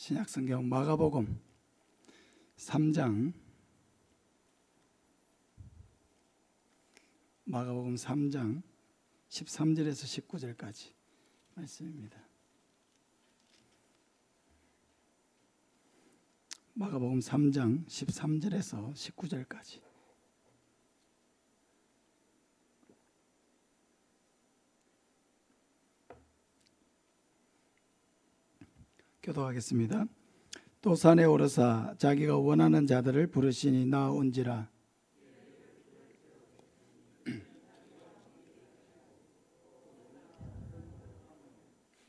신약성경 마가복음 3장 13절에서 19절까지 말씀입니다. 마가복음 3장 13절에서 19절까지. 교도하겠습니다. 또 산에 오르사 자기가 원하는 자들을 부르시니 나온지라.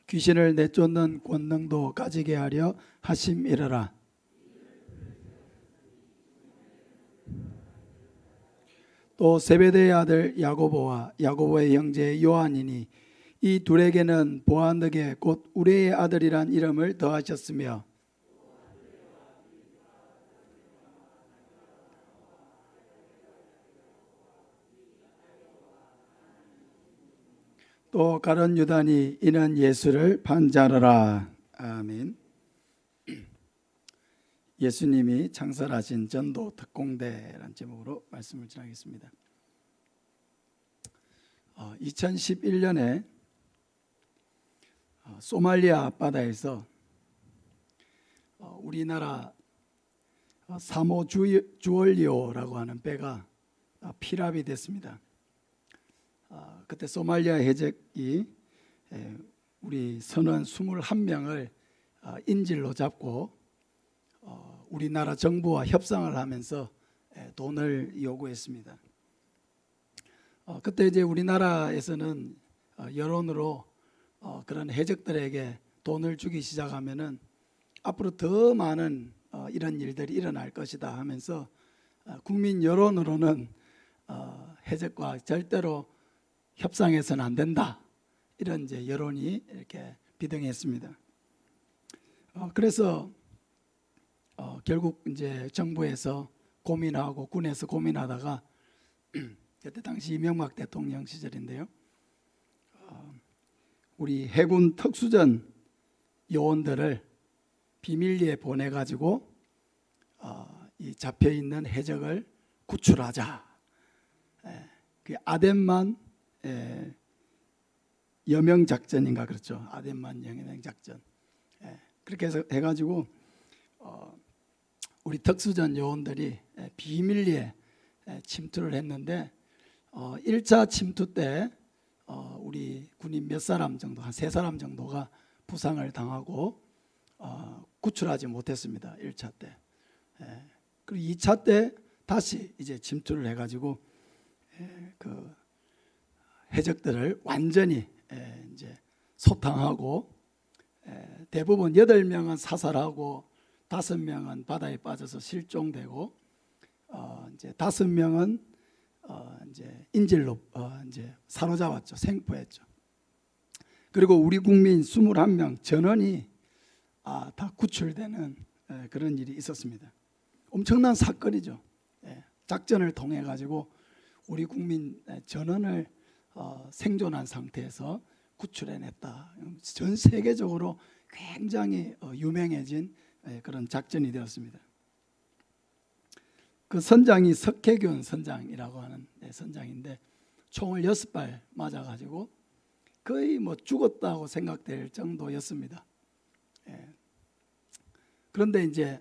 귀신을 내쫓는 권능도 가지게 하려 하심이러라. 또 세베대의 아들 야고보와 야고보의 형제 요한이니 이 둘에게는 보아느게 곧 우레의 아들이란 이름을 더하셨으며 또 가룟 유다니 이는 예수를 판자르라. 아멘. 예수님이 창설하신 전도 특공대라는 제목으로 말씀을 전하겠습니다. 2011년에 소말리아 앞바다에서 우리나라 사모 주얼리오라고 하는 배가 피랍이 됐습니다. 그때 소말리아 해적이 우리 선원 21명을 인질로 잡고 우리나라 정부와 협상을 하면서 돈을 요구했습니다. 그때 이제 우리나라에서는 여론으로 그런 해적들에게 돈을 주기 시작하면은 앞으로 더 많은 이런 일들이 일어날 것이다 하면서 국민 여론으로는 해적과 절대로 협상해서는 안 된다, 이런 이제 여론이 이렇게 비등했습니다. 그래서 결국 이제 정부에서 고민하고 군에서 고민하다가 그때 당시 이명박 대통령 시절인데요, 우리 해군 특수전 요원들을 비밀리에 보내가지고 이 잡혀있는 해적을 구출하자. 그 아덴만 여명작전인가 그렇죠. 아덴만 여명작전. 그렇게 해가지고 우리 특수전 요원들이 비밀리에 침투를 했는데 1차 침투 때 우리 군인 몇 사람 정도, 한 3사람 정도가 부상을 당하고 구출하지 못했습니다. 1차 때. 그리고 2차 때 다시 이제 침투를 해가지고 그 해적들을 완전히 이제 소탕하고 대부분 8명은 사살하고 5명은 바다에 빠져서 실종되고 이제 5명은 이제 인질로 이제 사로잡았죠. 생포했죠. 그리고 우리 국민 21명 전원이 다 구출되는 그런 일이 있었습니다. 엄청난 사건이죠. 작전을 통해 가지고 우리 국민 전원을 생존한 상태에서 구출해냈다. 전 세계적으로 굉장히 유명해진 그런 작전이 되었습니다. 그 선장이 석혜균 선장이라고 하는 선장인데 총을 6발 맞아가지고 거의 뭐 죽었다고 생각될 정도였습니다. 그런데 이제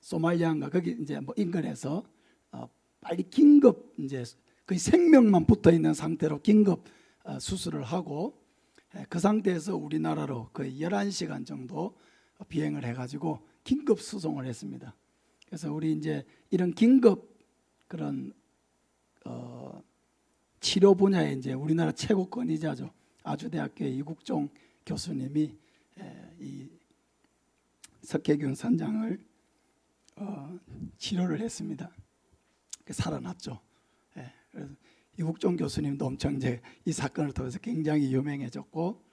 소말리아인가 거기 이제 뭐 인근에서 빨리 긴급 이제 거의 생명만 붙어 있는 상태로 긴급 수술을 하고 그 상태에서 우리나라로 거의 11시간 정도 비행을 해가지고 긴급 수송을 했습니다. 그래서 우리 이제 이런 긴급 그런 치료 분야에 이제 우리나라 최고 권위자죠. 아주대학교의 이국종 교수님이 이 석혜균 선장을 치료를 했습니다. 살아났죠. 그래서 이국종 교수님도 엄청 이제 이 사건을 통해서 굉장히 유명해졌고,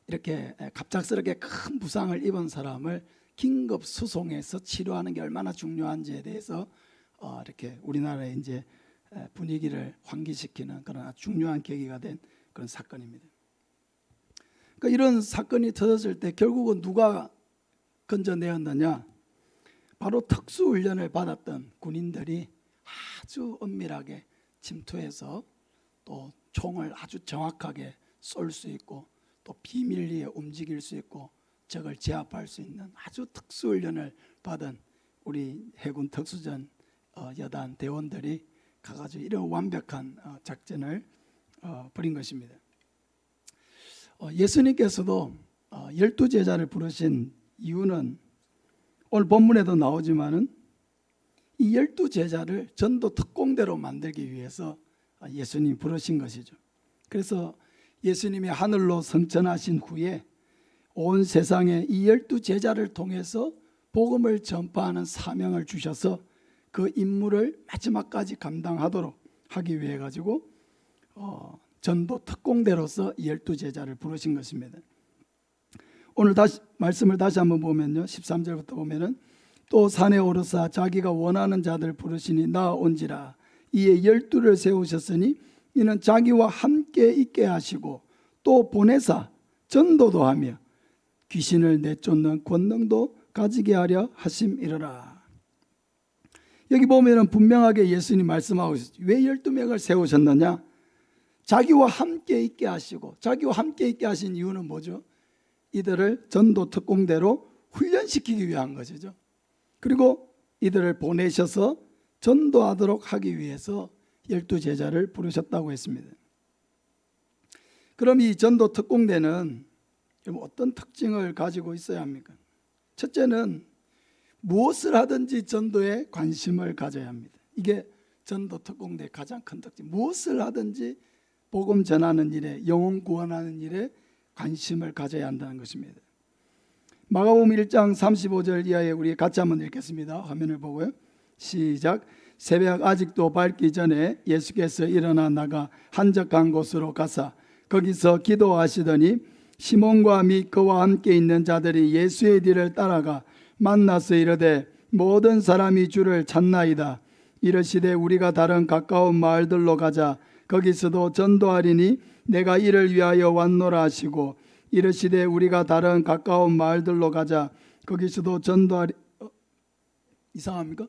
이렇게 갑작스럽게 큰 부상을 입은 사람을 긴급 수송해서 치료하는 게 얼마나 중요한지에 대해서 이렇게 우리나라의 이제 분위기를 환기시키는 그런 아주 중요한 계기가 된 그런 사건입니다. 그러니까 이런 사건이 터졌을 때 결국은 누가 건져내었느냐? 바로 특수훈련을 받았던 군인들이 아주 엄밀하게 침투해서 또 총을 아주 정확하게 쏠 수 있고 또 비밀리에 움직일 수 있고 적을 제압할 수 있는 아주 특수훈련을 받은 우리 해군 특수전 여단 대원들이 가가지고 이런 완벽한 작전을 벌인 것입니다. 예수님께서도 12제자를 부르신 이유는 오늘 본문에도 나오지만은 이 12제자를 전도 특공대로 만들기 위해서 예수님이 부르신 것이죠. 그래서 예수님이 하늘로 승천하신 후에 온 세상에 이 12제자를 통해서 복음을 전파하는 사명을 주셔서 그 임무를 마지막까지 감당하도록 하기 위해 가지고 전도 특공대로서 12제자를 부르신 것입니다. 오늘 다시 말씀을 다시 한번 보면요, 13절부터 보면은 또 산에 오르사 자기가 원하는 자들 부르시니 나온지라. 이에 12를 세우셨으니 이는 자기와 함께 있게 하시고 또 보내사 전도도 하며 귀신을 내쫓는 권능도 가지게 하려 하심이러라. 여기 보면은 분명하게 예수님 말씀하고 있어요. 왜 12명을 세우셨느냐? 자기와 함께 있게 하시고, 자기와 함께 있게 하신 이유는 뭐죠? 이들을 전도 특공대로 훈련시키기 위한 것이죠. 그리고 이들을 보내셔서 전도하도록 하기 위해서 12제자를 부르셨다고 했습니다. 그럼 이 전도 특공대는 어떤 특징을 가지고 있어야 합니까? 첫째는 무엇을 하든지 전도에 관심을 가져야 합니다. 이게 전도 특공대의 가장 큰 특징. 무엇을 하든지 복음 전하는 일에, 영혼 구원하는 일에 관심을 가져야 한다는 것입니다. 마가복음 1장 35절 이하에 우리 같이 한번 읽겠습니다. 화면을 보고요. 시작. 새벽 아직도 밝기 전에 예수께서 일어나 나가 한적한 곳으로 가사 거기서 기도하시더니 시몬과 및 그와 함께 있는 자들이 예수의 뒤를 따라가 만나서 이르되 모든 사람이 주를 찾나이다. 이르시되 우리가 다른 가까운 마을들로 가자. 거기서도 전도하리니 내가 이를 위하여 왔노라 하시고 이르시되 우리가 다른 가까운 마을들로 가자. 거기서도 전도하리. 이상합니까?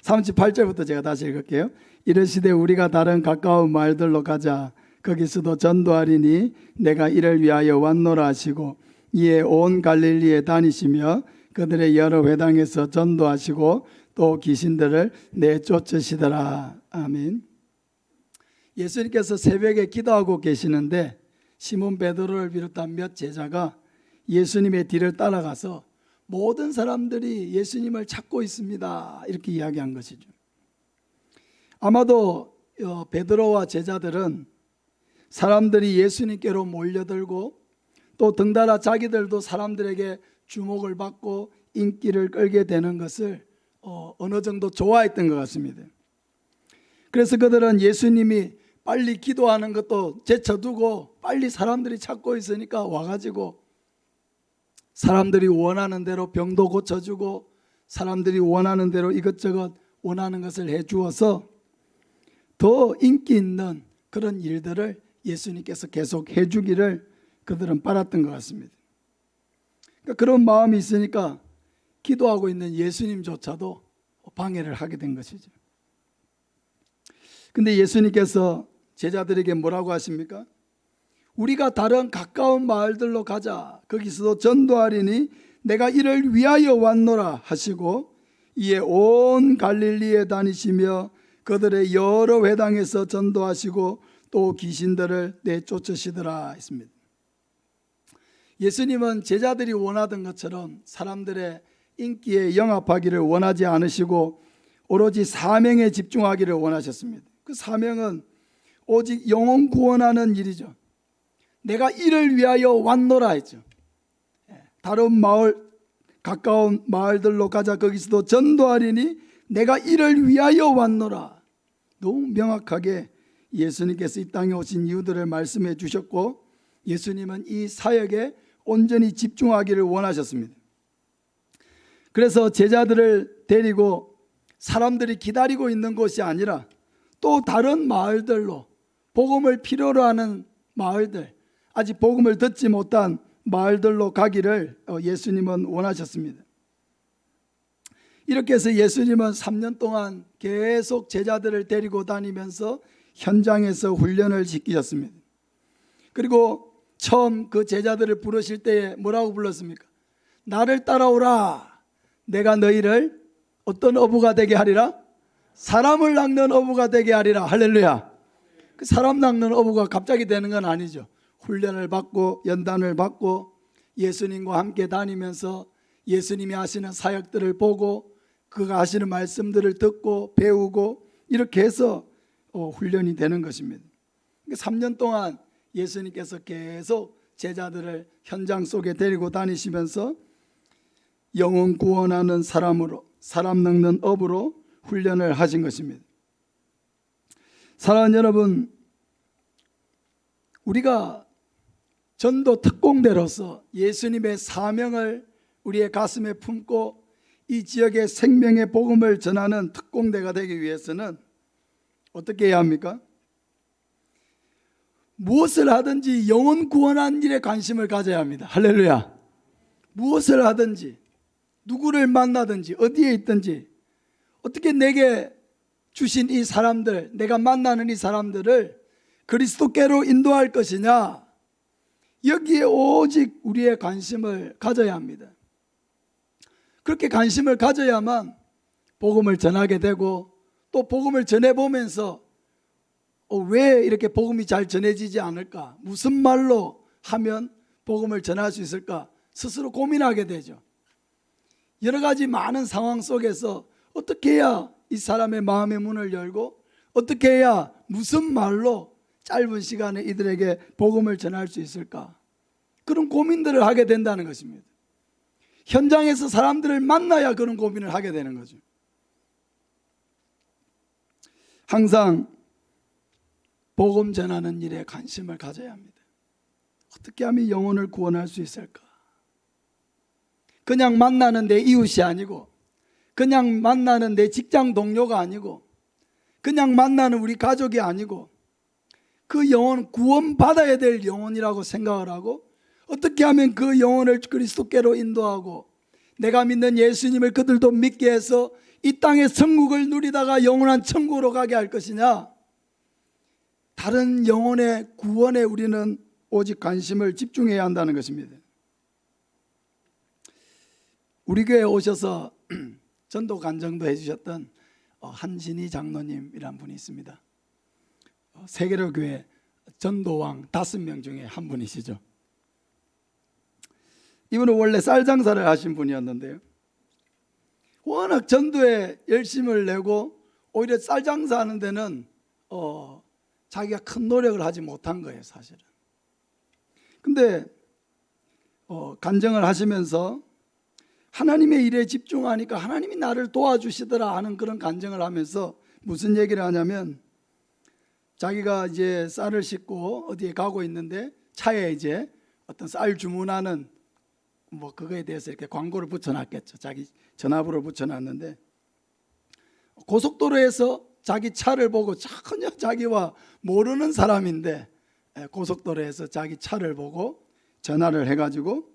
38절부터 제가 다시 읽을게요. 이르시되 우리가 다른 가까운 마을들로 가자. 거기서도 전도하리니 내가 이를 위하여 왔노라 하시고 이에 온 갈릴리에 다니시며 그들의 여러 회당에서 전도하시고 또 귀신들을 내쫓으시더라. 아멘. 예수님께서 새벽에 기도하고 계시는데 시몬 베드로를 비롯한 몇 제자가 예수님의 뒤를 따라가서 모든 사람들이 예수님을 찾고 있습니다. 이렇게 이야기한 것이죠. 아마도 베드로와 제자들은 사람들이 예수님께로 몰려들고 또 덩달아 자기들도 사람들에게 주목을 받고 인기를 끌게 되는 것을 어느 정도 좋아했던 것 같습니다. 그래서 그들은 예수님이 빨리 기도하는 것도 제쳐두고 빨리 사람들이 찾고 있으니까 와가지고 사람들이 원하는 대로 병도 고쳐주고 사람들이 원하는 대로 이것저것 원하는 것을 해주어서 더 인기 있는 그런 일들을 예수님께서 계속 해주기를 그들은 바랐던 것 같습니다. 그러니까 그런 마음이 있으니까 기도하고 있는 예수님조차도 방해를 하게 된 것이죠. 근데 예수님께서 제자들에게 뭐라고 하십니까? 우리가 다른 가까운 마을들로 가자. 거기서도 전도하리니 내가 이를 위하여 왔노라 하시고 이에 온 갈릴리에 다니시며 그들의 여러 회당에서 전도하시고 또 귀신들을 내쫓으시더라 했습니다. 예수님은 제자들이 원하던 것처럼 사람들의 인기에 영합하기를 원하지 않으시고 오로지 사명에 집중하기를 원하셨습니다. 그 사명은 오직 영혼 구원하는 일이죠. 내가 이를 위하여 왔노라 했죠. 다른 마을, 가까운 마을들로 가자. 거기서도 전도하리니 내가 이를 위하여 왔노라. 너무 명확하게 예수님께서 이 땅에 오신 이유들을 말씀해 주셨고 예수님은 이 사역에 온전히 집중하기를 원하셨습니다. 그래서 제자들을 데리고 사람들이 기다리고 있는 곳이 아니라 또 다른 마을들로 복음을 필요로 하는 마을들, 아직 복음을 듣지 못한 마을들로 가기를 예수님은 원하셨습니다. 이렇게 해서 예수님은 3년 동안 계속 제자들을 데리고 다니면서 현장에서 훈련을 시키셨습니다. 그리고 처음 그 제자들을 부르실 때에 뭐라고 불렀습니까? 나를 따라오라. 내가 너희를 어떤 어부가 되게 하리라? 사람을 낚는 어부가 되게 하리라. 할렐루야. 그 사람 낚는 어부가 갑자기 되는 건 아니죠. 훈련을 받고 연단을 받고 예수님과 함께 다니면서 예수님이 하시는 사역들을 보고 그가 하시는 말씀들을 듣고 배우고 이렇게 해서 훈련이 되는 것입니다. 3년 동안 예수님께서 계속 제자들을 현장 속에 데리고 다니시면서 영혼 구원하는 사람으로, 사람 낚는 업으로 훈련을 하신 것입니다. 사랑하는 여러분, 우리가 전도 특공대로서 예수님의 사명을 우리의 가슴에 품고 이 지역의 생명의 복음을 전하는 특공대가 되기 위해서는 어떻게 해야 합니까? 무엇을 하든지 영혼 구원한 일에 관심을 가져야 합니다. 할렐루야. 무엇을 하든지 누구를 만나든지 어디에 있든지 어떻게 내게 주신 이 사람들, 내가 만나는 이 사람들을 그리스도께로 인도할 것이냐, 여기에 오직 우리의 관심을 가져야 합니다. 그렇게 관심을 가져야만 복음을 전하게 되고 또 복음을 전해보면서 왜 이렇게 복음이 잘 전해지지 않을까? 무슨 말로 하면 복음을 전할 수 있을까? 스스로 고민하게 되죠. 여러 가지 많은 상황 속에서 어떻게 해야 이 사람의 마음의 문을 열고 어떻게 해야 무슨 말로 짧은 시간에 이들에게 복음을 전할 수 있을까? 그런 고민들을 하게 된다는 것입니다. 현장에서 사람들을 만나야 그런 고민을 하게 되는 거죠. 항상 복음 전하는 일에 관심을 가져야 합니다. 어떻게 하면 영혼을 구원할 수 있을까? 그냥 만나는 내 이웃이 아니고 그냥 만나는 내 직장 동료가 아니고 그냥 만나는 우리 가족이 아니고 그 영혼, 구원받아야 될 영혼이라고 생각을 하고 어떻게 하면 그 영혼을 그리스도께로 인도하고 내가 믿는 예수님을 그들도 믿게 해서 이 땅의 천국을 누리다가 영원한 천국으로 가게 할 것이냐, 다른 영혼의 구원에 우리는 오직 관심을 집중해야 한다는 것입니다. 우리 교회에 오셔서 전도 간증도 해주셨던 한진희 장로님이란 분이 있습니다. 세계로 교회 전도왕 5명 중에 한 분이시죠. 이분은 원래 쌀 장사를 하신 분이었는데요, 워낙 전도에 열심을 내고 오히려 쌀 장사하는 데는 자기가 큰 노력을 하지 못한 거예요, 사실은. 근데 간증을 하시면서 하나님의 일에 집중하니까 하나님이 나를 도와주시더라 하는 그런 간증을 하면서 무슨 얘기를 하냐면, 자기가 이제 쌀을 싣고 어디에 가고 있는데 차에 이제 어떤 쌀 주문하는 그거에 대해서 이렇게 광고를 붙여놨겠죠. 자기 전화번호를 붙여놨는데 고속도로에서 자기 차를 보고 전혀 자기와 모르는 사람인데 고속도로에서 자기 차를 보고 전화를 해가지고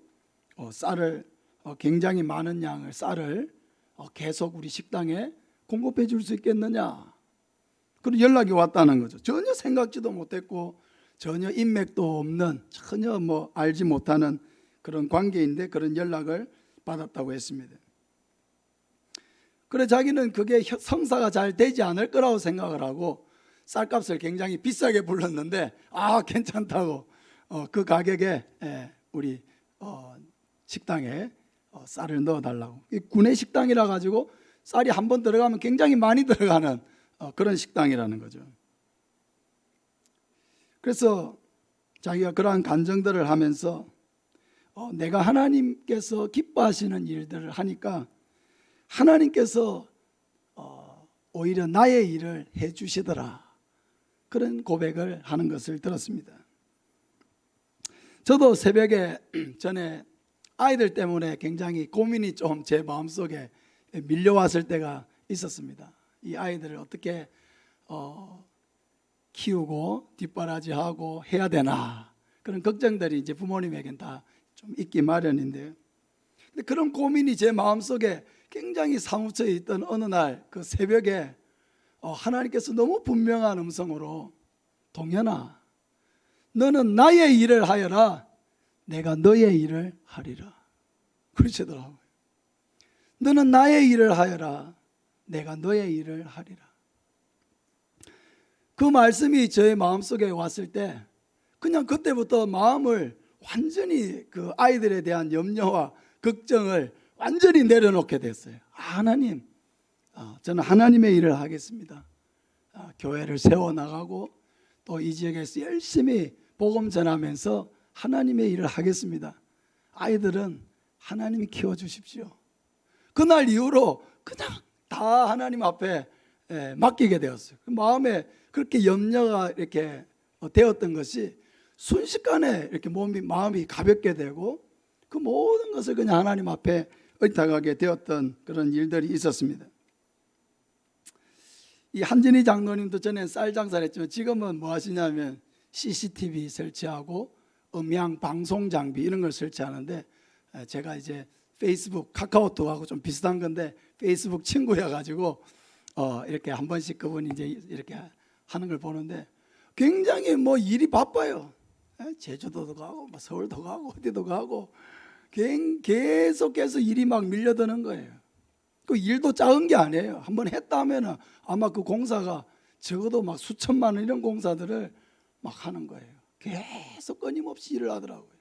쌀을 굉장히 많은 양을 쌀을 계속 우리 식당에 공급해 줄 수 있겠느냐, 그런 연락이 왔다는 거죠. 전혀 생각지도 못했고 전혀 인맥도 없는, 전혀 알지 못하는 그런 관계인데 그런 연락을 받았다고 했습니다. 그래 자기는 그게 성사가 잘 되지 않을 거라고 생각을 하고 쌀값을 굉장히 비싸게 불렀는데 괜찮다고 그 가격에 우리 식당에 쌀을 넣어달라고. 구내 식당이라 가지고 쌀이 한 번 들어가면 굉장히 많이 들어가는 그런 식당이라는 거죠. 그래서 자기가 그러한 간증들을 하면서 내가 하나님께서 기뻐하시는 일들을 하니까 하나님께서 오히려 나의 일을 해주시더라, 그런 고백을 하는 것을 들었습니다. 저도 새벽에 전에 아이들 때문에 굉장히 고민이 좀 제 마음속에 밀려왔을 때가 있었습니다. 이 아이들을 어떻게 키우고 뒷바라지하고 해야 되나, 그런 걱정들이 이제 부모님에겐 다 좀 있기 마련인데요. 근데 그런 고민이 제 마음속에 굉장히 사무쳐 있던 어느 날 그 새벽에 하나님께서 너무 분명한 음성으로 동현아, 너는 나의 일을 하여라, 내가 너의 일을 하리라 그러시더라고요. 너는 나의 일을 하여라, 내가 너의 일을 하리라. 그 말씀이 저의 마음속에 왔을 때 그냥 그때부터 마음을 완전히 그 아이들에 대한 염려와 걱정을 완전히 내려놓게 됐어요. 하나님, 저는 하나님의 일을 하겠습니다. 교회를 세워나가고 또 이 지역에서 열심히 복음 전하면서 하나님의 일을 하겠습니다. 아이들은 하나님이 키워주십시오. 그날 이후로 그냥 다 하나님 앞에 맡기게 되었어요. 마음에 그렇게 염려가 이렇게 되었던 것이 순식간에 이렇게 마음이 가볍게 되고 그 모든 것을 그냥 하나님 앞에 의탁하게 되었던 그런 일들이 있었습니다. 이 한진희 장로님도 전에 쌀 장사를 했지만 지금은 뭐 하시냐면 CCTV 설치하고 음향 방송 장비 이런 걸 설치하는데, 제가 이제 페이스북 카카오톡하고 좀 비슷한 건데 페이스북 친구여가지고 이렇게 한 번씩 그분이 이제 이렇게 하는 걸 보는데 굉장히 뭐 일이 바빠요. 제주도도 가고 뭐 서울도 가고 어디도 가고 계속해서 일이 막 밀려드는 거예요. 그 일도 작은 게 아니에요. 한번 했다 하면은 아마 그 공사가 적어도 막 수천만 원 이런 공사들을 막 하는 거예요. 계속 끊임없이 일을 하더라고요.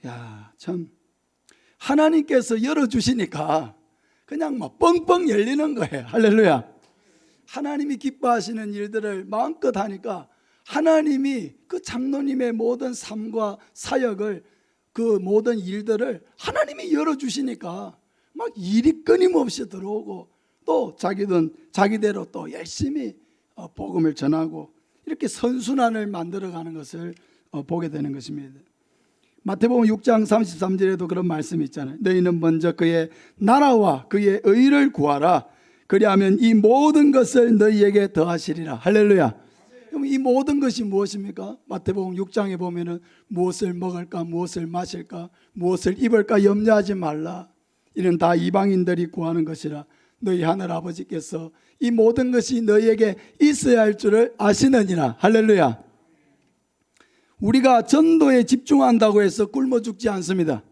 야, 참 하나님께서 열어주시니까 그냥 막 뻥뻥 열리는 거예요. 할렐루야. 하나님이 기뻐하시는 일들을 마음껏 하니까 하나님이 그 장로님의 모든 삶과 사역을, 그 모든 일들을 하나님이 열어주시니까 막 일이 끊임없이 들어오고 또 자기대로 또 열심히 복음을 전하고 이렇게 선순환을 만들어가는 것을 보게 되는 것입니다. 마태복음 6장 33절에도 그런 말씀이 있잖아요. 너희는 먼저 그의 나라와 그의 의를 구하라. 그리하면 이 모든 것을 너희에게 더하시리라. 할렐루야. 그럼 이 모든 것이 무엇입니까? 마태복음 6장에 보면은 무엇을 먹을까, 무엇을 마실까, 무엇을 입을까 염려하지 말라. 이는 다 이방인들이 구하는 것이라. 너희 하늘 아버지께서 이 모든 것이 너희에게 있어야 할 줄을 아시느니라. 할렐루야. 우리가 전도에 집중한다고 해서 굶어 죽지 않습니다.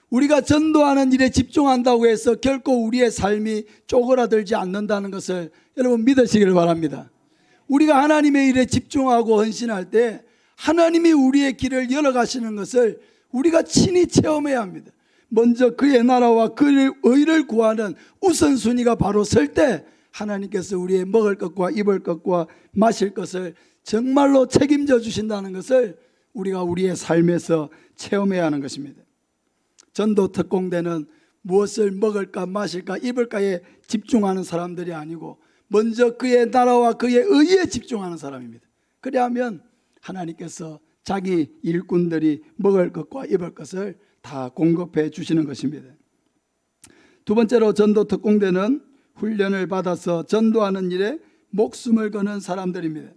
우리가 전도하는 일에 집중한다고 해서 결코 우리의 삶이 쪼그라들지 않는다는 것을 여러분 믿으시길 바랍니다. 우리가 하나님의 일에 집중하고 헌신할 때 하나님이 우리의 길을 열어가시는 것을 우리가 친히 체험해야 합니다. 먼저 그의 나라와 그의 의를 구하는 우선순위가 바로 설 때 하나님께서 우리의 먹을 것과 입을 것과 마실 것을 정말로 책임져 주신다는 것을 우리가 우리의 삶에서 체험해야 하는 것입니다. 전도 특공대는 무엇을 먹을까 마실까 입을까에 집중하는 사람들이 아니고 먼저 그의 나라와 그의 의에 집중하는 사람입니다. 그리하면 하나님께서 자기 일꾼들이 먹을 것과 입을 것을 다 공급해 주시는 것입니다. 두 번째로 전도 특공대는 훈련을 받아서 전도하는 일에 목숨을 거는 사람들입니다.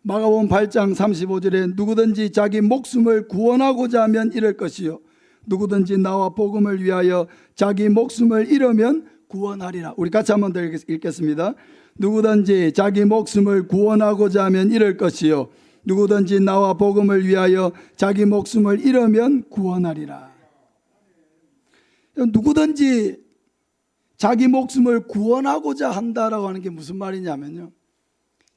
마가복음 8장 35절에 누구든지 자기 목숨을 구원하고자 하면 잃을 것이요 누구든지 나와 복음을 위하여 자기 목숨을 잃으면 구원하리라. 우리 같이 한번 더 읽겠습니다. 누구든지 자기 목숨을 구원하고자 하면 잃을 것이요 누구든지 나와 복음을 위하여 자기 목숨을 잃으면 구원하리라. 누구든지 자기 목숨을 구원하고자 한다라고 하는 게 무슨 말이냐면요,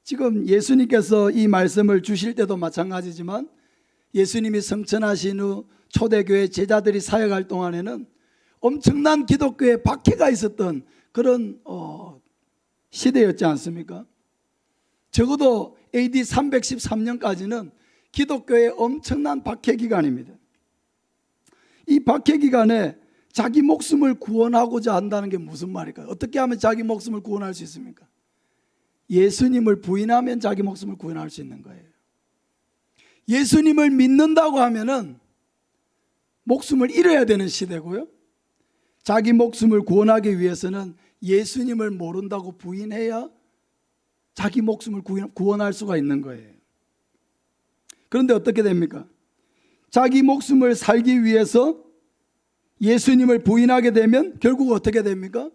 지금 예수님께서 이 말씀을 주실 때도 마찬가지지만 예수님이 성천하신 후 초대교회 제자들이 사역할 동안에는 엄청난 기독교의 박해가 있었던 그런 시대였지 않습니까? 적어도 AD 313년까지는 기독교의 엄청난 박해 기간입니다. 이 박해 기간에 자기 목숨을 구원하고자 한다는 게 무슨 말일까요? 어떻게 하면 자기 목숨을 구원할 수 있습니까? 예수님을 부인하면 자기 목숨을 구원할 수 있는 거예요. 예수님을 믿는다고 하면은 목숨을 잃어야 되는 시대고요, 자기 목숨을 구원하기 위해서는 예수님을 모른다고 부인해야 자기 목숨을 구원할 수가 있는 거예요. 그런데 어떻게 됩니까? 자기 목숨을 살기 위해서 예수님을 부인하게 되면 결국 어떻게 됩니까?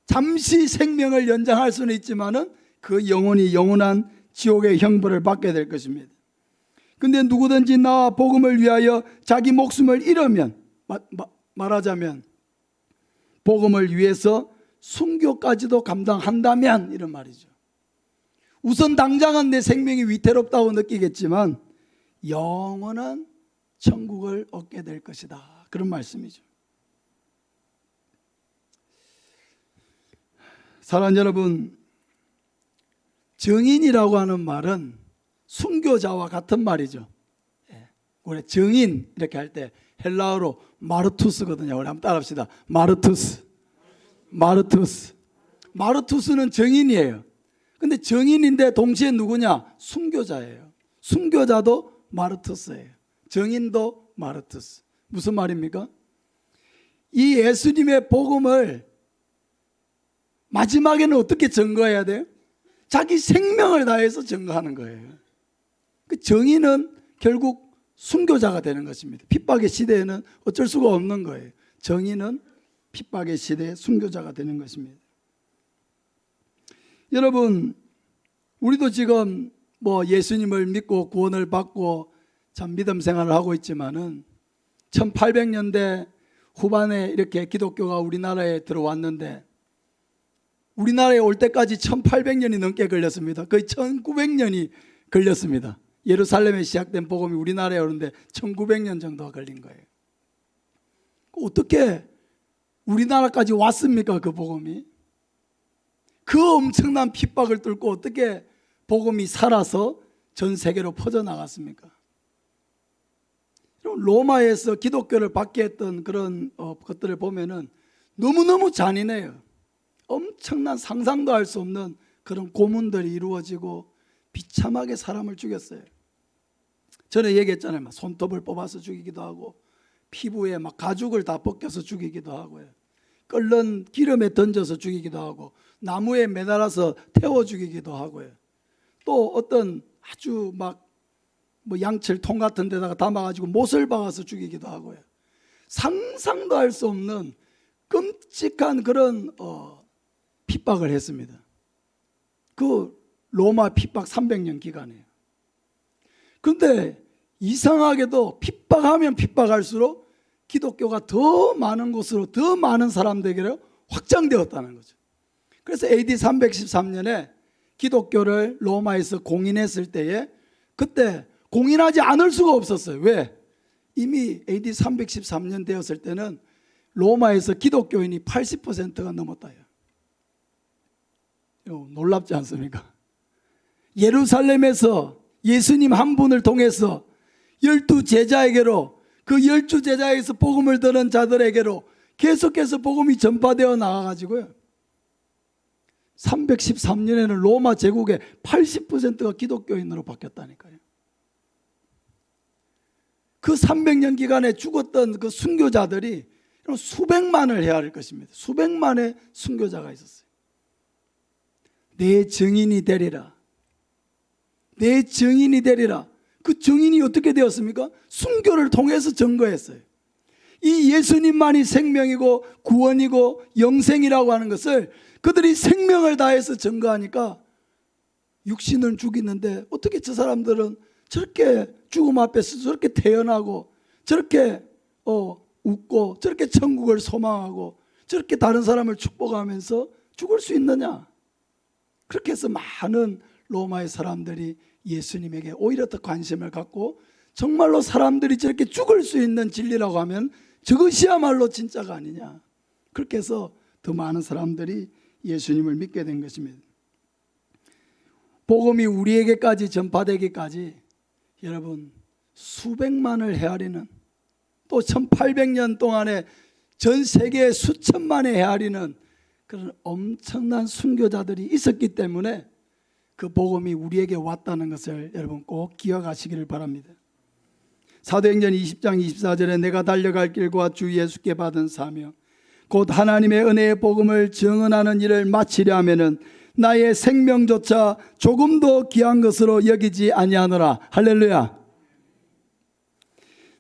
잠시 생명을 연장할 수는 있지만은 그 영혼이 영원한 지옥의 형벌을 받게 될 것입니다. 근데 누구든지 나와 복음을 위하여 자기 목숨을 잃으면, 말하자면 복음을 위해서 순교까지도 감당한다면, 이런 말이죠. 우선 당장은 내 생명이 위태롭다고 느끼겠지만 영원한 천국을 얻게 될 것이다, 그런 말씀이죠. 사랑하는 여러분, 정인이라고 하는 말은 순교자와 같은 말이죠. 우리 정인 이렇게 할 때 헬라어로 마르투스거든요. 우리 한번 따라합시다. 마르투스. 마르투스는 정인이에요. 근데 정인인데 동시에 누구냐? 순교자예요. 순교자도 마르투스예요. 정인도 마르투스. 무슨 말입니까? 이 예수님의 복음을 마지막에는 어떻게 증거해야 돼요? 자기 생명을 다해서 증거하는 거예요. 그 정의는 결국 순교자가 되는 것입니다. 핍박의 시대에는 어쩔 수가 없는 거예요. 정의는 핍박의 시대에 순교자가 되는 것입니다. 여러분, 우리도 지금 예수님을 믿고 구원을 받고 참 믿음 생활을 하고 있지만은 1800년대 후반에 이렇게 기독교가 우리나라에 들어왔는데 우리나라에 올 때까지 1800년이 넘게 걸렸습니다. 거의 1900년이 걸렸습니다. 예루살렘에 시작된 복음이 우리나라에 오는데 1900년 정도가 걸린 거예요. 어떻게 우리나라까지 왔습니까? 그 복음이. 그 엄청난 핍박을 뚫고 어떻게 복음이 살아서 전 세계로 퍼져나갔습니까? 로마에서 기독교를 받게 했던 그런 것들을 보면은 너무너무 잔인해요. 엄청난 상상도 할 수 없는 그런 고문들이 이루어지고 비참하게 사람을 죽였어요. 전에 얘기했잖아요. 손톱을 뽑아서 죽이기도 하고 피부에 가죽을 다 벗겨서 죽이기도 하고요. 끓는 기름에 던져서 죽이기도 하고 나무에 매달아서 태워 죽이기도 하고요. 또 어떤 아주 양철 통 같은 데다가 담아가지고 못을 박아서 죽이기도 하고요. 상상도 할 수 없는 끔찍한 그런 핍박을 했습니다. 그 로마 핍박 300년 기간이에요. 그런데 이상하게도 핍박하면 핍박할수록 기독교가 더 많은 곳으로 더 많은 사람들에게로 확장되었다는 거죠. 그래서 AD 313년에 기독교를 로마에서 공인했을 때에 그때 공인하지 않을 수가 없었어요. 왜? 이미 AD 313년 되었을 때는 로마에서 기독교인이 80%가 넘었다요. 놀랍지 않습니까? 예루살렘에서 예수님 한 분을 통해서 12제자에게로 그 12제자에게서 복음을 들은 자들에게로 계속해서 복음이 전파되어 나가가지고요. 313년에는 로마 제국의 80%가 기독교인으로 바뀌었다니까요. 그 300년 기간에 죽었던 그 순교자들이 수백만을 헤아릴 것입니다. 수백만의 순교자가 있었어요. 내 증인이 되리라. 내 증인이 되리라. 그 증인이 어떻게 되었습니까? 순교를 통해서 증거했어요. 이 예수님만이 생명이고 구원이고 영생이라고 하는 것을 그들이 생명을 다해서 증거하니까 육신을 죽이는데 어떻게 저 사람들은 저렇게 죽음 앞에서 저렇게 태어나고 저렇게 웃고 저렇게 천국을 소망하고 저렇게 다른 사람을 축복하면서 죽을 수 있느냐? 그렇게 해서 많은 로마의 사람들이 예수님에게 오히려 더 관심을 갖고 정말로 사람들이 저렇게 죽을 수 있는 진리라고 하면 저것이야말로 진짜가 아니냐. 그렇게 해서 더 많은 사람들이 예수님을 믿게 된 것입니다. 복음이 우리에게까지 전파되기까지 여러분 수백만을 헤아리는 또 1800년 동안에 전 세계에 수천만에 헤아리는 그런 엄청난 순교자들이 있었기 때문에 그 복음이 우리에게 왔다는 것을 여러분 꼭 기억하시기를 바랍니다. 사도행전 20장 24절에 내가 달려갈 길과 주 예수께 받은 사명 곧 하나님의 은혜의 복음을 증언하는 일을 마치려 하면은 나의 생명조차 조금도 귀한 것으로 여기지 아니하노라. 할렐루야.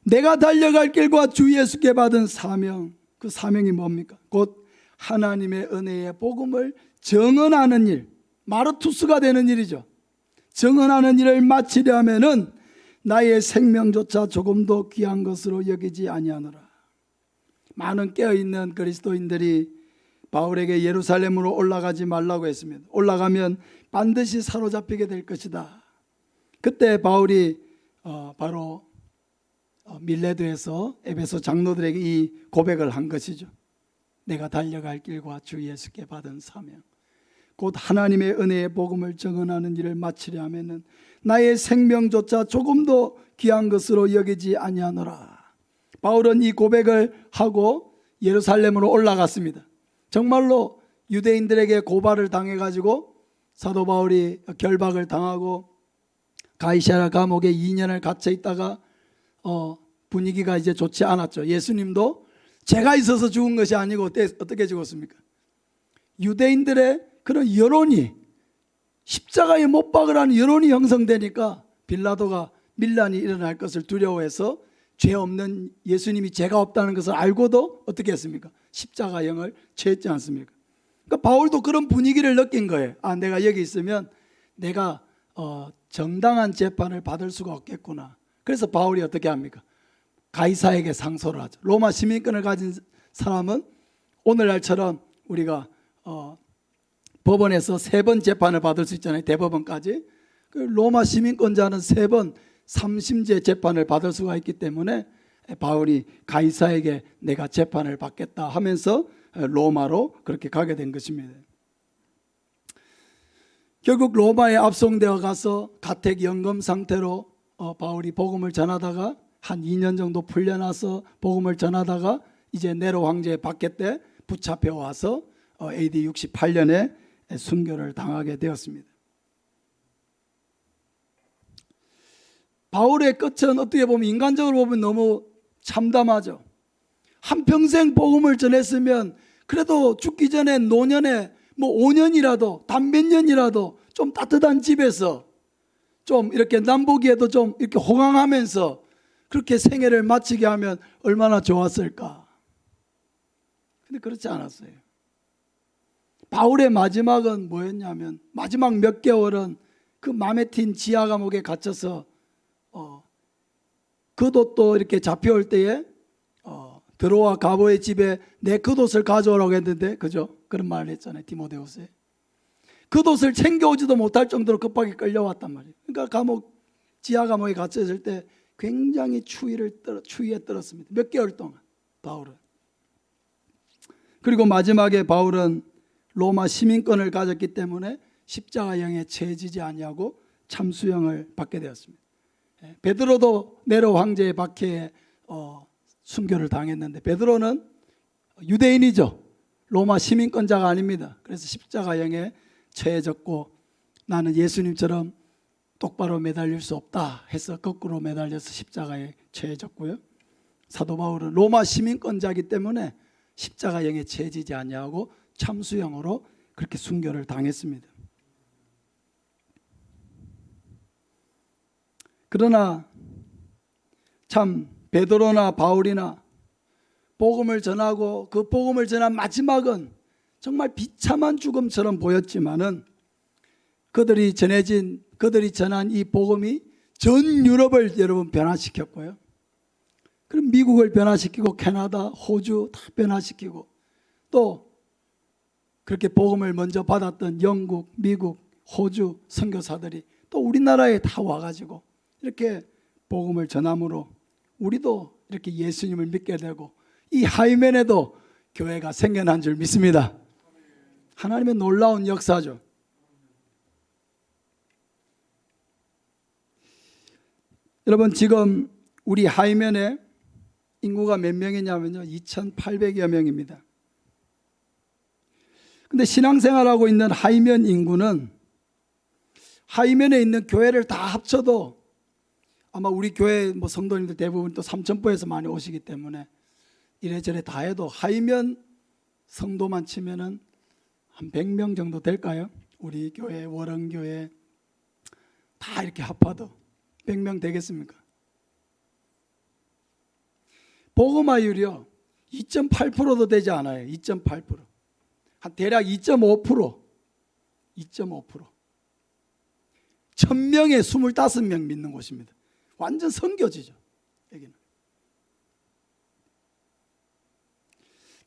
내가 달려갈 길과 주 예수께 받은 사명, 그 사명이 뭡니까? 곧 하나님의 은혜의 복음을 정언하는 일, 마르투스가 되는 일이죠. 정언하는 일을 마치려 하면은 나의 생명조차 조금도 귀한 것으로 여기지 아니하노라. 많은 깨어있는 그리스도인들이 바울에게 예루살렘으로 올라가지 말라고 했습니다. 올라가면 반드시 사로잡히게 될 것이다. 그때 바울이 바로 밀레도에서 에베소 장로들에게 이 고백을 한 것이죠. 내가 달려갈 길과 주 예수께 받은 사명, 곧 하나님의 은혜의 복음을 증언하는 일을 마치려 하면은 나의 생명조차 조금도 귀한 것으로 여기지 아니하노라. 바울은 이 고백을 하고 예루살렘으로 올라갔습니다. 정말로 유대인들에게 고발을 당해가지고 사도 바울이 결박을 당하고 가이사랴 감옥에 2년을 갇혀 있다가 분위기가 이제 좋지 않았죠. 예수님도 죄가 있어서 죽은 것이 아니고 어떻게 죽었습니까? 유대인들의 그런 여론이, 십자가에 못 박으라는 여론이 형성되니까 빌라도가 밀란이 일어날 것을 두려워해서 죄 없는 예수님이 죄가 없다는 것을 알고도 어떻게 했습니까? 십자가형을 취했지 않습니까? 그러니까 바울도 그런 분위기를 느낀 거예요. 아, 내가 여기 있으면 내가 정당한 재판을 받을 수가 없겠구나. 그래서 바울이 어떻게 합니까? 가이사에게 상소를 하죠. 로마 시민권을 가진 사람은 오늘날처럼 우리가 법원에서 3번 재판을 받을 수 있잖아요. 대법원까지. 그 로마 시민권자는 3번 3심제 재판을 받을 수가 있기 때문에 바울이 가이사에게 내가 재판을 받겠다 하면서 로마로 그렇게 가게 된 것입니다. 결국 로마에 압송되어 가서 가택 연금 상태로 바울이 복음을 전하다가 한 2년 정도 풀려나서 복음을 전하다가 이제 네로 황제의 박해 때 붙잡혀 와서 AD 68년에 순교를 당하게 되었습니다. 바울의 끝은 어떻게 보면 인간적으로 보면 너무 참담하죠. 한평생 복음을 전했으면 그래도 죽기 전에 노년에 뭐 5년이라도 단 몇 년이라도 좀 따뜻한 집에서 좀 이렇게 남보기에도 좀 이렇게 호강하면서 그렇게 생애를 마치게 하면 얼마나 좋았을까. 근데 그렇지 않았어요. 바울의 마지막은 뭐였냐면 마지막 몇 개월은 그 마메틴 지하 감옥에 갇혀서 겉옷도 이렇게 잡혀올 때에 드로아 가보의 집에 내 겉옷을 가져오라고 했는데, 그죠? 그런 말을 했잖아요. 디모데후서에. 겉옷을 챙겨오지도 못할 정도로 급하게 끌려왔단 말이에요. 그러니까 지하 감옥에 갇혀있을 때 굉장히 추위에 떨었습니다. 몇 개월 동안 바울은. 그리고 마지막에 바울은 로마 시민권을 가졌기 때문에 십자가형에 처해지지 아니하고 참수형을 받게 되었습니다. 베드로도 네로 황제의 박해에 순교를 당했는데 베드로는 유대인이죠. 로마 시민권자가 아닙니다. 그래서 십자가형에 처해졌고 나는 예수님처럼 똑바로 매달릴 수 없다 해서 거꾸로 매달려서 십자가에 처해졌고요. 사도 바울은 로마 시민권자이기 때문에 십자가형에 처해지지 아니하고 참수형으로 그렇게 순교를 당했습니다. 그러나 참 베드로나 바울이나 복음을 전하고 그 복음을 전한 마지막은 정말 비참한 죽음처럼 보였지만은 그들이 전한 이 복음이 전 유럽을 여러분 변화시켰고요. 그럼 미국을 변화시키고 캐나다, 호주 다 변화시키고 또 그렇게 복음을 먼저 받았던 영국, 미국, 호주 선교사들이 또 우리나라에 다 와가지고 이렇게 복음을 전함으로 우리도 이렇게 예수님을 믿게 되고 이 하이멘에도 교회가 생겨난 줄 믿습니다. 하나님의 놀라운 역사죠. 여러분 지금 우리 하이멘에 인구가 몇 명이냐면요 2,800여 명입니다. 근데 신앙생활하고 있는 하이멘 인구는 하이멘에 있는 교회를 다 합쳐도 아마 우리 교회 성도님들 대부분 또 삼천포에서 많이 오시기 때문에 이래저래 다 해도 하이멘 성도만 치면은 한 100명 정도 될까요? 우리 교회, 월원교회 다 이렇게 합해도 100명 되겠습니까? 복음화율이요 2.8%도 되지 않아요. 2.8%. 한 대략 2.5%. 2.5%. 1000명에 25명 믿는 곳입니다. 완전 선교지죠. 여기는.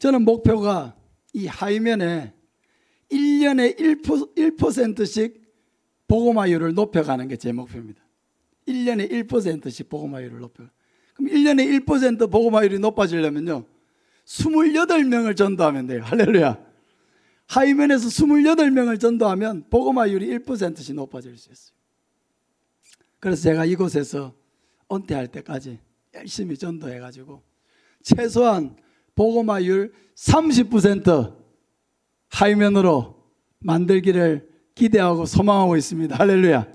저는 목표가 이 하이면에 1년에 1%씩 복음화율을 높여가는 게 제 목표입니다. 1년에 1%씩 복음화율을 높여. 그럼 1년에 1% 복음화율이 높아지려면요 28명을 전도하면 돼요. 할렐루야. 하이면에서 28명을 전도하면 복음화율이 1%씩 높아질 수 있어요. 그래서 제가 이곳에서 은퇴할 때까지 열심히 전도해가지고 최소한 복음화율 30% 하이면으로 만들기를 기대하고 소망하고 있습니다. 할렐루야.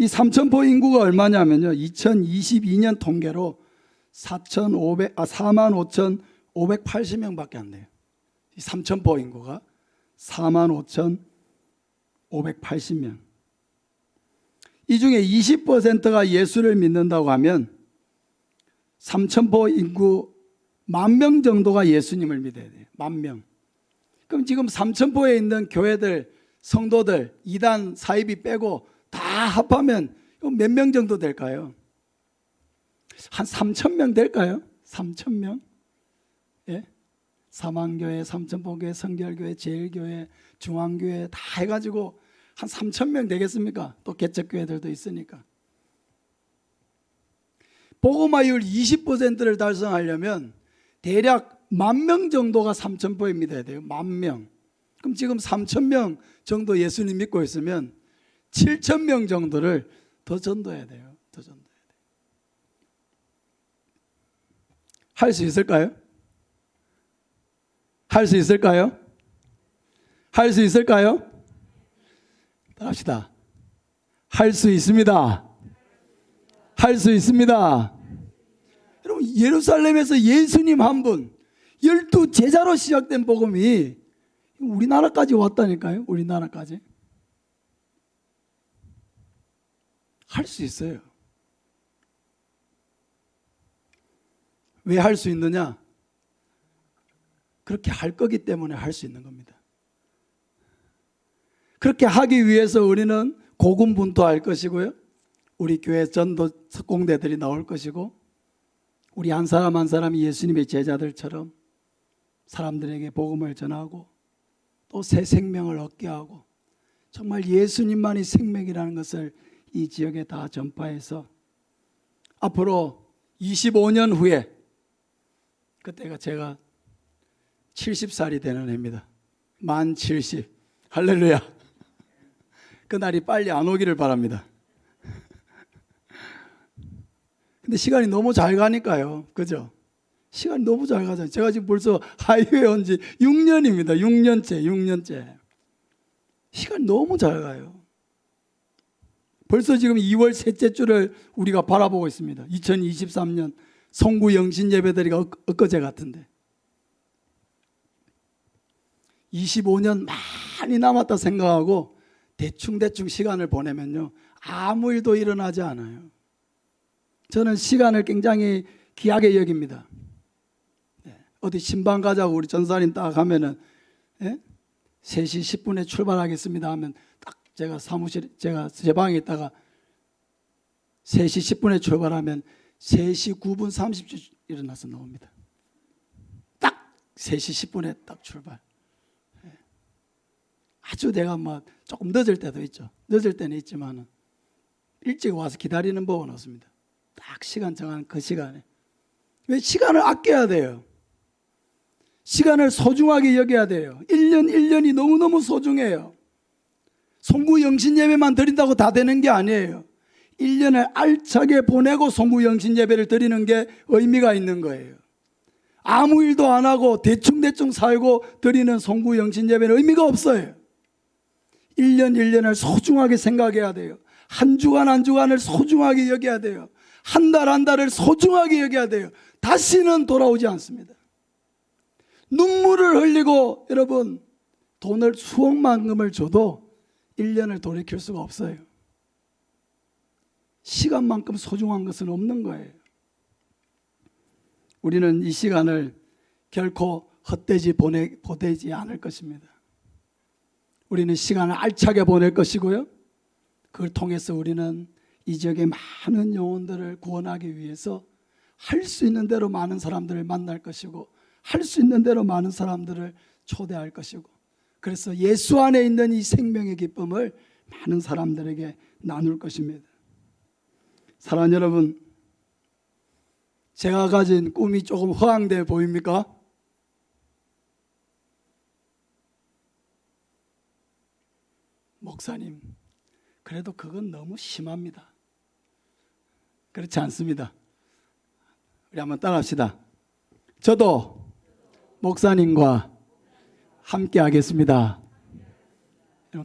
이 삼천포 인구가 얼마냐면요 2022년 통계로 45,580명밖에 안 돼요. 이 삼천포 인구가 45,580명. 이 중에 20%가 예수를 믿는다고 하면 삼천포 인구 10,000명 정도가 예수님을 믿어야 돼요. 10,000명. 그럼 지금 삼천포에 있는 교회들, 성도들, 이단 사입이 빼고 다 합하면 몇 명 정도 될까요? 한 3,000명 될까요? 3,000명? 예? 사망교회, 삼천포교회, 성결교회, 제일교회, 중앙교회 다 해가지고 한 3,000명 되겠습니까? 또 개척교회들도 있으니까. 복음화율 20%를 달성하려면 대략 10,000명 정도가 삼천포에 믿어야 돼요. 10,000명. 그럼 지금 3,000명 정도 예수님 믿고 있으면 7,000명 정도를 더 전도해야 돼요. 더 전도해야 돼요. 할 수 있을까요? 할 수 있을까요? 할 수 있을까요? 합시다. 할 수 있습니다. 할 수 있습니다. 여러분 예루살렘에서 예수님 한 분 12제자로 시작된 복음이 우리나라까지 왔다니까요. 우리나라까지. 할 수 있어요. 왜 할 수 있느냐? 그렇게 할 거기 때문에 할 수 있는 겁니다. 그렇게 하기 위해서 우리는 고군분투할 것이고요. 우리 교회 전도 특공대들이 나올 것이고 우리 한 사람 한 사람이 예수님의 제자들처럼 사람들에게 복음을 전하고 또 새 생명을 얻게 하고 정말 예수님만이 생명이라는 것을 이 지역에 다 전파해서 앞으로 25년 후에 그때가 제가 70살이 되는 해입니다. 만 70. 할렐루야. 그날이 빨리 안 오기를 바랍니다. 근데 시간이 너무 잘 가니까요. 그죠? 시간이 너무 잘 가잖아요. 제가 지금 벌써 하이웨이 온 지 6년입니다. 6년째. 시간이 너무 잘 가요. 벌써 지금 2월 셋째 주를 우리가 바라보고 있습니다. 2023년 성구 영신 예배드리가 엊그제 같은데 25년 많이 남았다 생각하고 대충 시간을 보내면요 아무 일도 일어나지 않아요. 저는 시간을 굉장히 귀하게 여깁니다. 어디 신방 가자고 우리 전사님 딱 하면은 3시 10분에 출발하겠습니다 하면 딱 제가 제가 제 방에 있다가 3시 10분에 출발하면 3시 9분 30초 일어나서 나옵니다. 딱 3시 10분에 딱 출발. 아주 내가 뭐 조금 늦을 때도 있죠. 늦을 때는 있지만 일찍 와서 기다리는 법은 없습니다. 딱 시간 정한 그 시간에. 왜 시간을 아껴야 돼요? 시간을 소중하게 여겨야 돼요. 1년 1년이 너무너무 소중해요. 송구 영신 예배만 드린다고 다 되는 게 아니에요. 1년을 알차게 보내고 송구 영신 예배를 드리는 게 의미가 있는 거예요. 아무 일도 안 하고 대충 살고 드리는 송구 영신 예배는 의미가 없어요. 1년 1년을 소중하게 생각해야 돼요. 한 주간 한 주간을 소중하게 여겨야 돼요. 한 달 한 달을 소중하게 여겨야 돼요. 다시는 돌아오지 않습니다. 눈물을 흘리고 여러분 돈을 수억만큼을 줘도 1년을 돌이킬 수가 없어요. 시간만큼 소중한 것은 없는 거예요. 우리는 이 시간을 결코 헛되지 보내지 않을 것입니다. 우리는 시간을 알차게 보낼 것이고요. 그걸 통해서 우리는 이 지역의 많은 영혼들을 구원하기 위해서 할 수 있는 대로 많은 사람들을 만날 것이고, 할 수 있는 대로 많은 사람들을 초대할 것이고, 그래서 예수 안에 있는 이 생명의 기쁨을 많은 사람들에게 나눌 것입니다. 사랑하는 여러분, 제가 가진 꿈이 조금 허황돼 보입니까? 목사님, 그래도 그건 너무 심합니다. 그렇지 않습니다. 우리 한번 따라합시다. 저도 목사님과 함께 하겠습니다.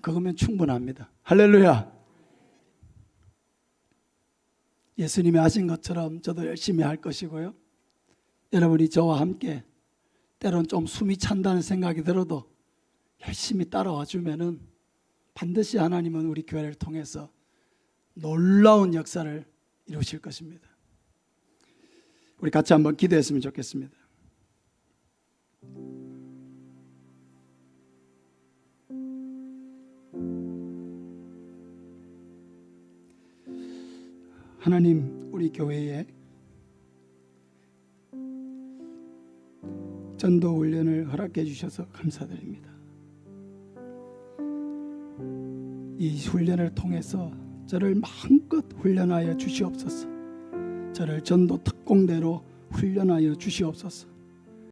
그거면 충분합니다. 할렐루야. 예수님이 하신 것처럼 저도 열심히 할 것이고요. 여러분이 저와 함께 때론 좀 숨이 찬다는 생각이 들어도 열심히 따라와 주면은 반드시 하나님은 우리 교회를 통해서 놀라운 역사를 이루실 것입니다. 우리 같이 한번 기도했으면 좋겠습니다. 하나님, 우리 교회에 전도 훈련을 허락해 주셔서 감사드립니다. 이 훈련을 통해서 저를 마음껏 훈련하여 주시옵소서. 저를 전도 특공대로 훈련하여 주시옵소서.